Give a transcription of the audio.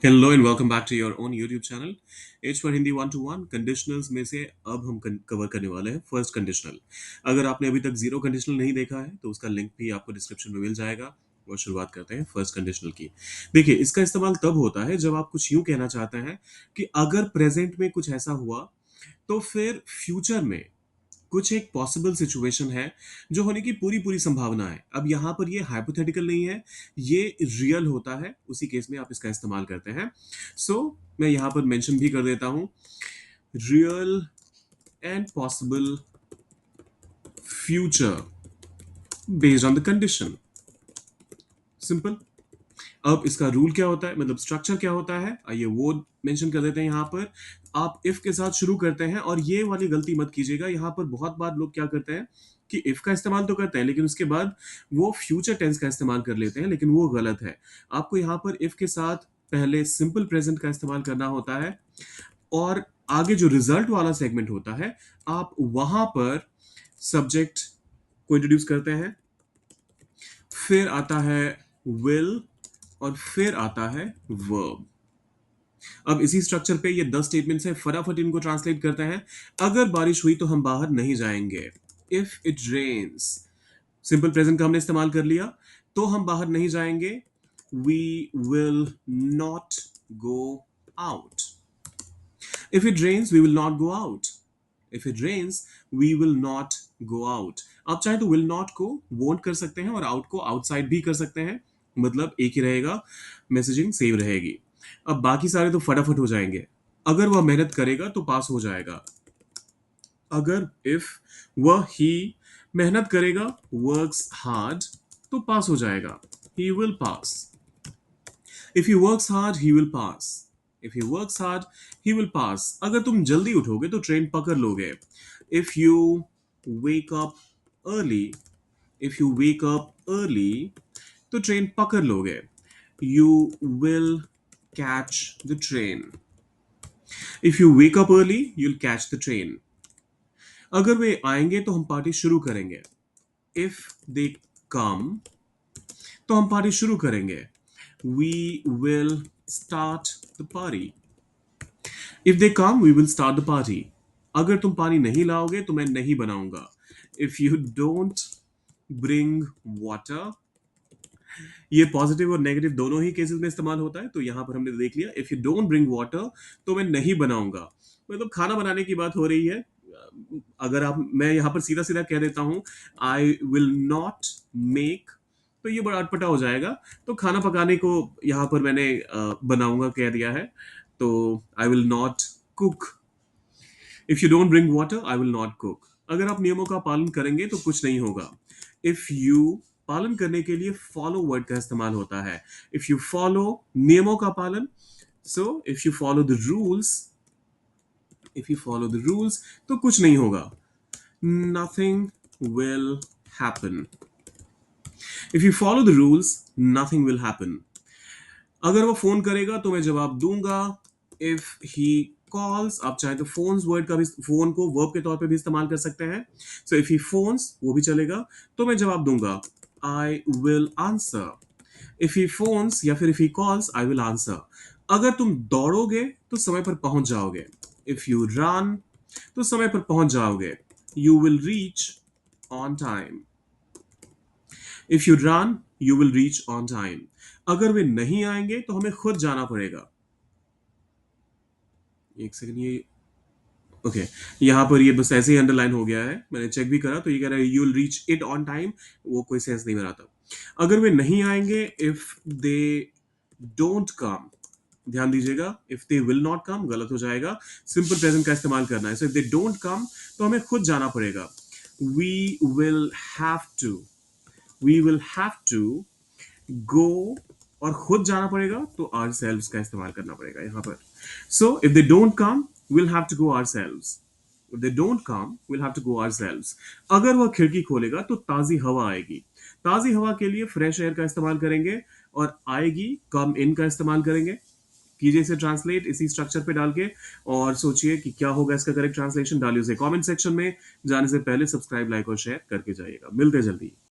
Hello and welcome back to your own YouTube channel H for Hindi 1 to 1 conditionals में से अब हम cover करने वाले हैं फर्स्ट कंडीशनल। अगर आपने अभी तक जीरो कंडीशनल नहीं देखा है तो उसका लिंक भी आपको डिस्क्रिप्शन में मिल जाएगा। और शुरुआत करते हैं फर्स्ट कंडीशनल की। देखिए, इसका इस्तेमाल तब होता है जब आप कुछ यूं कहना चाहते हैं कि अगर प्रेजेंट में कुछ ऐसा हुआ तो फिर फ्यूचर में कुछ एक पॉसिबल सिचुएशन है जो होने की पूरी पूरी संभावना है। अब यहाँ पर ये हाइपोथेटिकल नहीं है, ये रियल होता है। उसी केस में आप इसका इस्तेमाल करते हैं। सो मैं यहाँ पर मेंशन भी कर देता हूँ, real and possible future based on the condition. Simple. अब इसका रूल क्या होता है, मतलब स्ट्रक्चर क्या होता है, आइए वो मेंशन कर देते हैं यहाँ पर। आप इफ के साथ शुरू करते हैं, और ये वाली गलती मत कीजिएगा। यहाँ पर बहुत बार लोग क्या करते हैं कि इफ का इस्तेमाल तो करते हैं लेकिन उसके बाद वो फ्यूचर टेंस का इस्तेमाल कर लेते हैं, लेकिन वो गलत है। आपको यहाँ पर इफ के साथ पहले सिंपल प्रेजेंट का इस्तेमाल करना होता है, और आगे जो रिजल्ट वाला सेगमेंट होता है, आप वहां पर सब्जेक्ट को इंट्रोड्यूस करते हैं, फिर आता है विल, और फिर आता है वर्ब। अब इसी स्ट्रक्चर पे ये 10 स्टेटमेंट्स हैं, फटाफट इनको ट्रांसलेट करते हैं। अगर बारिश हुई तो हम बाहर नहीं जाएंगे। If it rains, simple present का हमने इस्तेमाल कर लिया, तो हम बाहर नहीं जाएंगे। We will not go out. If it rains we will not go out. If it rains we will not go out. आप चाहे तो विल नॉट को वोंट कर सकते हैं और आउट को आउटसाइड भी कर सकते हैं, मतलब एक ही रहेगा, मैसेजिंग सेम रहेगी। अब बाकी सारे तो फटाफट हो जाएंगे। अगर वह मेहनत करेगा तो पास हो जाएगा। अगर इफ वह ही मेहनत करेगा, वर्क्स हार्ड, तो पास हो जाएगा, he will pass. If he works hard he will pass. If he works hard he will pass. अगर तुम जल्दी उठोगे तो ट्रेन पकड़ लोगे। If you wake up early, if you wake up early, तो ट्रेन पकड़ लोगे। You will catch the train. If you wake up early you'll catch the train. अगर वे आएंगे तो हम पार्टी शुरू करेंगे। इफ दे कम, तो हम पार्टी शुरू करेंगे। We will start the party. If they come we will start the party. अगर तुम पानी नहीं लाओगे तो मैं नहीं बनाऊंगा। If you don't bring water, ये पॉजिटिव और नेगेटिव दोनों ही केसेस में इस्तेमाल होता है। तो यहां पर हमने देख लिया, if you don't bring water, तो मैं नहीं बनाऊंगा, मतलब खाना बनाने की बात हो रही है। अगर आप, मैं यहां पर सीधा सीधा कह देता हूं, आई विल नॉट मेक, तो ये बड़ा अटपटा हो जाएगा। तो खाना पकाने को यहां पर मैंने बनाऊंगा कह दिया है। तो I will not cook. If you don't bring water I will not cook. अगर आप नियमों का पालन करेंगे तो कुछ नहीं होगा। इफ यू, पालन करने के लिए फॉलो वर्ड का इस्तेमाल होता है। इफ यू फॉलो, नियमों का पालन। So if you follow the rules, if you follow the rules, तो कुछ नहीं होगा, nothing will happen. If you follow the rules, nothing will happen. अगर वो फोन करेगा तो मैं जवाब दूंगा। इफ ही कॉल्स, आप चाहे तो फोन्स वर्ड का भी, फोन को वर्ब के तौर पे भी इस्तेमाल कर सकते हैं। सो इफ ही फोन्स, वो भी चलेगा, तो मैं जवाब दूंगा, I will answer. If he phones या फिर if he calls, I will answer. अगर तुम दौड़ोगे तो समय पर पहुंच जाओगे। इफ यू रन, तो समय पर पहुंच जाओगे। You will reach on time. If you run you will reach on time. अगर वे नहीं आएंगे तो हमें खुद जाना पड़ेगा। एक सेकंड, ये ओके, यहाँ पर ये बस ऐसे ही अंडरलाइन हो गया है, मैंने चेक भी करा तो ये कह रहा है you will reach it on time. वो कोई सेंस नहीं बनाता। अगर वे नहीं आएंगे, इफ दे डोंट कम, ध्यान दीजिएगा, if they will not come गलत हो जाएगा, सिंपल प्रेजेंट का इस्तेमाल करना है। सो इफ दे डोंट कम, तो हमें खुद जाना पड़ेगा। We will have to, we will have to go, और खुद जाना पड़ेगा तो आर सेल्व्स का इस्तेमाल करना पड़ेगा यहाँ पर। So if they don't come will have to go ourselves. If they don't come will have to go ourselves. अगर वह खिड़की खोलेगा तो ताजी हवा आएगी। ताजी हवा के लिए फ्रेश एयर का इस्तेमाल करेंगे, और आएगी, कम इन का इस्तेमाल करेंगे। कीजिए इसे ट्रांसलेट इसी स्ट्रक्चर पे डाल के, और सोचिए कि क्या होगा इसका करेक्ट ट्रांसलेशन। डालिए उसे कमेंट सेक्शन में। जाने से पहले सब्सक्राइब, लाइक और शेयर करके जाइएगा। मिलते हैं जल्दी।